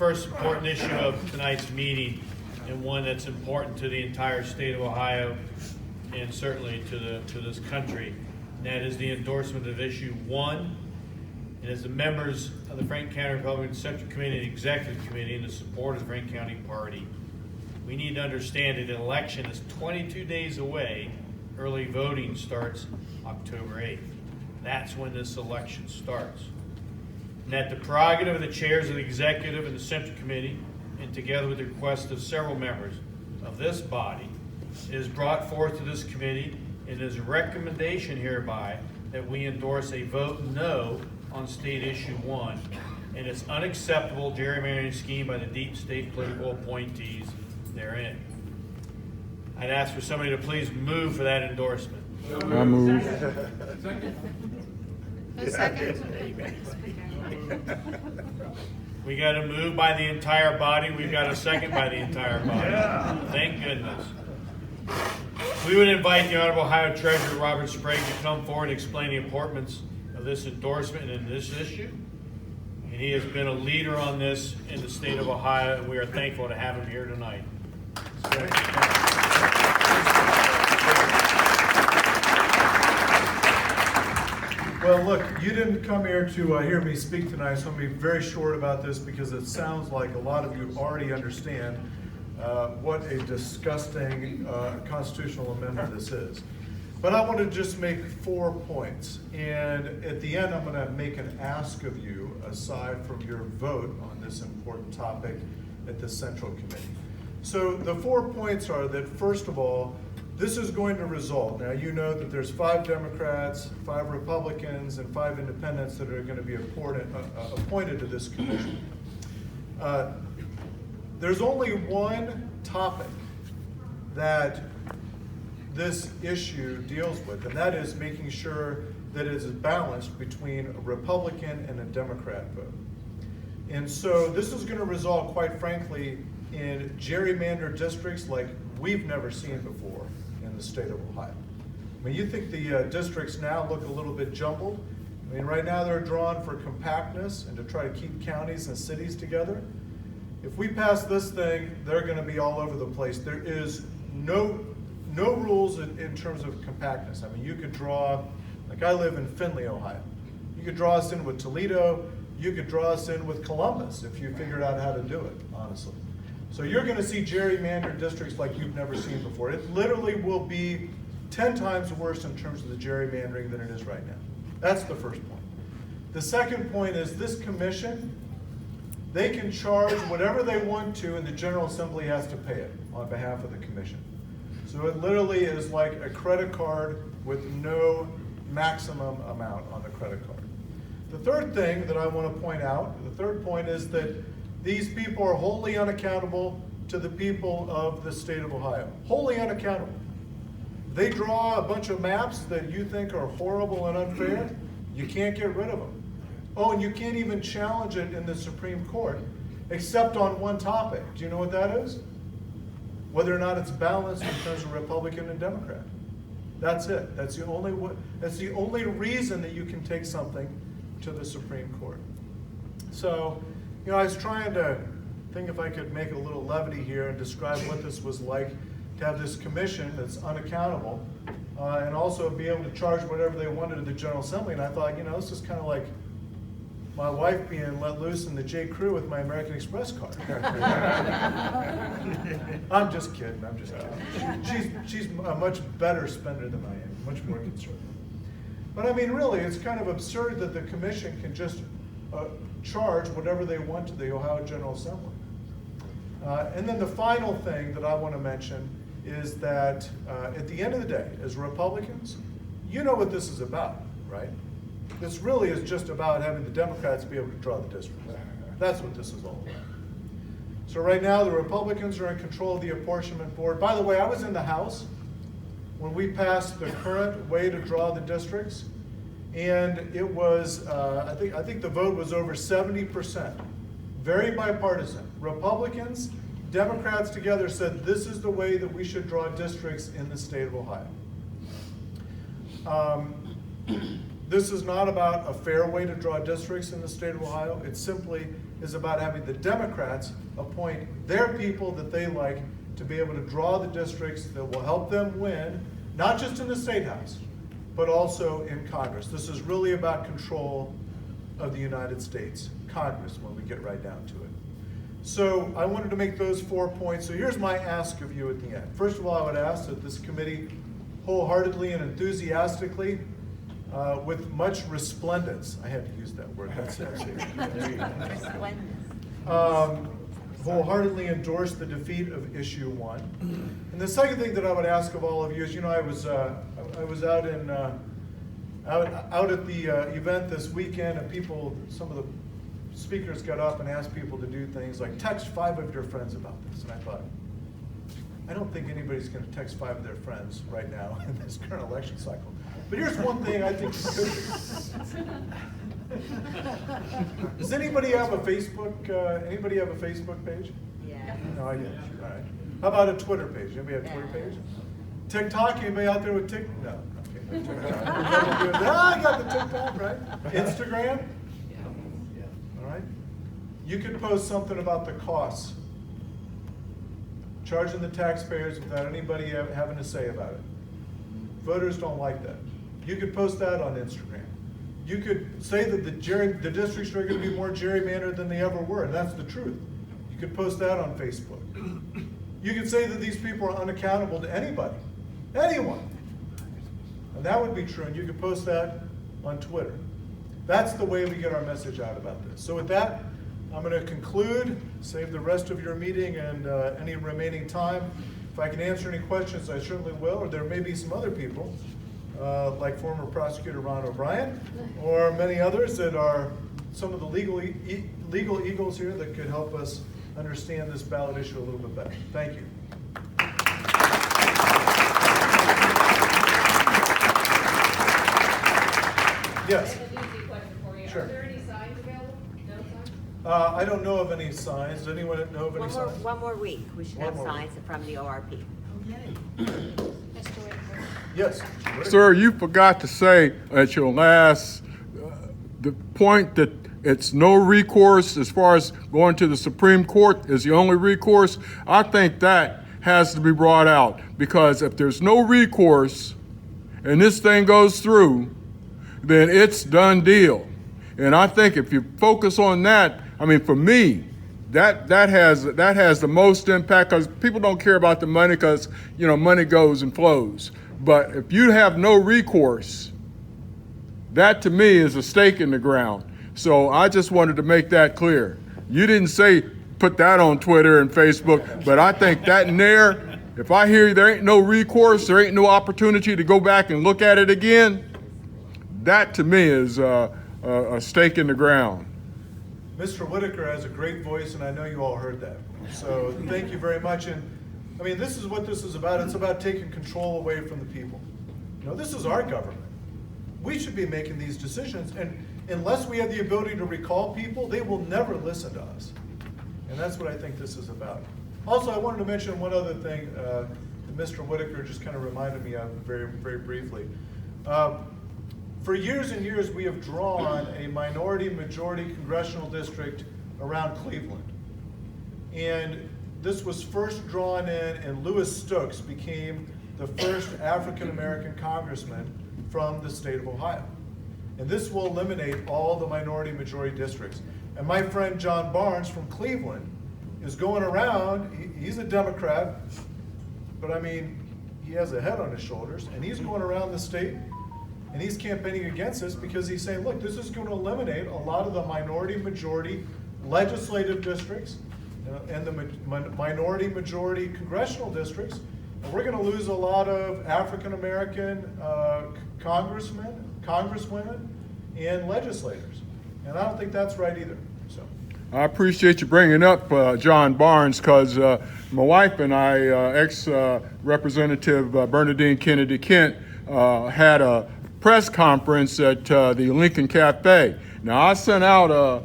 first important issue of tonight's meeting, and one that's important to the entire state of Ohio and certainly to this country. And that is the endorsement of issue 1. And as the members of the Franklin County Republican Central Committee and Executive Committee in the support of the Franklin County Party, we need to understand that an election is 22 days away. Early voting starts October 8th. That's when this election starts. And that the prerogative of the chairs of the Executive and the Central Committee, and together with the request of several members of this body, is brought forth to this committee, and is a recommendation hereby that we endorse a vote no on state issue 1 and its unacceptable gerrymandering scheme by the deep state political appointees therein. I'd ask for somebody to please move for that endorsement. I move. A second. We got a move by the entire body. We've got a second by the entire body. Thank goodness. We would invite the Honorable Ohio Treasurer Robert Sprague to come forward and explain the importance of this endorsement and this issue. And he has been a leader on this in the state of Ohio, and we are thankful to have him here tonight. Well, look, you didn't come here to hear me speak tonight, so I'm going to be very short about this because it sounds like a lot of you already understand what a disgusting constitutional amendment this is. But I want to just make 4 points, and at the end I'm going to make an ask of you aside from your vote on this important topic at the Central Committee. So the 4 points are that, first of all, this is going to result, now you know that there's 5 Democrats, 5 Republicans, and 5 independents that are going to be appointed to this commission. There's only one topic that this issue deals with, and that is making sure that it is balanced between a Republican and a Democrat vote. And so this is going to result, quite frankly, in gerrymandered districts like we've never seen before in the state of Ohio. I mean, you think the districts now look a little bit jumbled? I mean, right now they're drawn for compactness and to try to keep counties and cities together. If we pass this thing, they're going to be all over the place. There is no rules in terms of compactness. I mean, you could draw, like I live in Findlay, Ohio. You could draw us in with Toledo. You could draw us in with Columbus if you figured out how to do it, honestly. So you're going to see gerrymandered districts like you've never seen before. It literally will be 10 times worse in terms of the gerrymandering than it is right now. That's the first point. The second point is this commission, they can charge whatever they want to, and the General Assembly has to pay it on behalf of the commission. So it literally is like a credit card with no maximum amount on the credit card. The third thing that I want to point out, the third point is that these people are wholly unaccountable to the people of the state of Ohio. Wholly unaccountable. They draw a bunch of maps that you think are horrible and unfair. You can't get rid of them. Oh, and you can't even challenge it in the Supreme Court, except on one topic. Do you know what that is? Whether or not it's balanced in terms of Republican and Democrat. That's it. That's the only reason that you can take something to the Supreme Court. So, you know, I was trying to think if I could make a little levity here and describe what this was like to have this commission that's unaccountable and also be able to charge whatever they wanted to the General Assembly. And I thought, you know, this is kind of like my wife being let loose in the J. Crew with my American Express card. I'm just kidding. I'm just kidding. She's a much better spender than I am, much more conservative. But I mean, really, it's kind of absurd that the commission can just charge whatever they want to the Ohio General Assembly. And then the final thing that I want to mention is that at the end of the day, as Republicans, you know what this is about, right? This really is just about having the Democrats be able to draw the districts. That's what this is all about. So right now, the Republicans are in control of the apportionment board. By the way, I was in the House when we passed the current way to draw the districts, and it was, I think the vote was over 70%. Very bipartisan. Republicans, Democrats together said this is the way that we should draw districts in the state of Ohio. This is not about a fair way to draw districts in the state of Ohio. It's simply is about having the Democrats appoint their people that they like to be able to draw the districts that will help them win, not just in the State House, but also in Congress. This is really about control of the United States Congress when we get right down to it. So I wanted to make those 4 points. So here's my ask of you at the end. First of all, I would ask that this committee wholeheartedly and enthusiastically, with much resplendence, I had to use that word, that's sexy. Wholeheartedly endorse the defeat of issue 1. And the second thing that I would ask of all of you is, I was out in out at the event this weekend, and some of the speakers got up and asked people to do things like text 5 of your friends about this. And I thought, I don't think anybody's going to text 5 of their friends right now in this current election cycle. But here's one thing I think you could do. Does anybody have a Facebook? Anybody have a Facebook page? Yeah. No, I didn't. All right. How about a Twitter page? Anybody have a Twitter page? TikTok? Anybody out there with TikTok? No. Okay, no TikTok. I got the TikTok, right? Instagram? All right. You could post something about the costs, charging the taxpayers without anybody having to say about it. Voters don't like that. You could post that on Instagram. You could say that the districts are going to be more gerrymandered than they ever were, and that's the truth. You could post that on Facebook. You could say that these people are unaccountable to anybody, anyone. And that would be true, and you could post that on Twitter. That's the way we get our message out about this. So with that, I'm going to conclude, save the rest of your meeting and any remaining time. If I can answer any questions, I certainly will, or there may be some other people, like former prosecutor Ron O'Brien, or many others that are some of the legal eagles here that could help us understand this ballot issue a little bit better. Thank you. Yes. I have an easy question for you. Sure. Are there any signs available? No signs? I don't know of any signs. Does anyone know of any signs? One more week, we should One have more signs from the ORP. Yes. Sir, you forgot to say at your last, the point that it's no recourse as far as going to the Supreme Court is the only recourse. I think that has to be brought out, because if there's no recourse and this thing goes through, then it's done deal. And I think if you focus on that, I mean, for me, that has the most impact, because people don't care about the money, because money goes and flows. But if you have no recourse, that to me is a stake in the ground. So I just wanted to make that clear. You didn't say put that on Twitter and Facebook, but I think that in there, if I hear there ain't no recourse, there ain't no opportunity to go back and look at it again, that to me is a stake in the ground. Mr. Whitaker has a great voice, and I know you all heard that. So thank you very much. And I mean, this is what this is about. It's about taking control away from the people. This is our government. We should be making these decisions, and unless we have the ability to recall people, they will never listen to us. And that's what I think this is about. Also, I wanted to mention one other thing that Mr. Whitaker just kind of reminded me of very, very briefly. For years and years, we have drawn a minority-majority congressional district around Cleveland. And this was first drawn in, and Louis Stokes became the first African-American congressman from the state of Ohio. And this will eliminate all the minority-majority districts. And my friend John Barnes from Cleveland is going around, he's a Democrat, but I mean, he has a head on his shoulders, and he's going around the state and he's campaigning against this because he's saying, look, this is going to eliminate a lot of the minority-majority legislative districts and the minority-majority congressional districts. And we're going to lose a lot of African-American congressmen, congresswomen, and legislators. And I don't think that's right either. So I appreciate you bringing up John Barnes, because my wife and I, ex-Representative Bernadine Kennedy Kent, had a press conference at the Lincoln Cafe. Now, I sent out a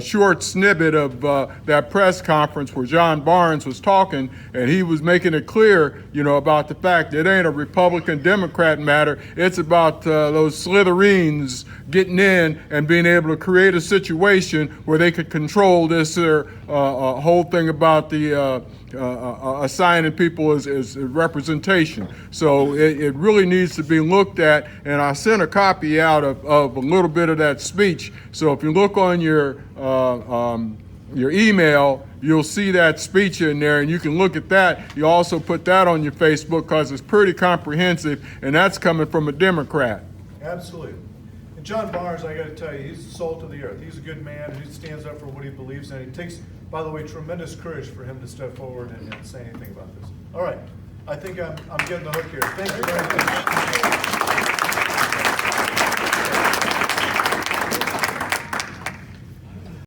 short snippet of that press conference where John Barnes was talking, and he was making it clear, about the fact that it ain't a Republican-Democrat matter. It's about those Slytherins getting in and being able to create a situation where they could control this whole thing about the assigning people as representation. So it really needs to be looked at, and I sent a copy out of a little bit of that speech. So if you look on your email, you'll see that speech in there, and you can look at that. You also put that on your Facebook because it's pretty comprehensive, and that's coming from a Democrat. Absolutely. And John Barnes, I got to tell you, he's the salt of the earth. He's a good man who stands up for what he believes in. It takes, by the way, tremendous courage for him to step forward and say anything about this. All right. I think I'm getting the hook here. Thank you very much.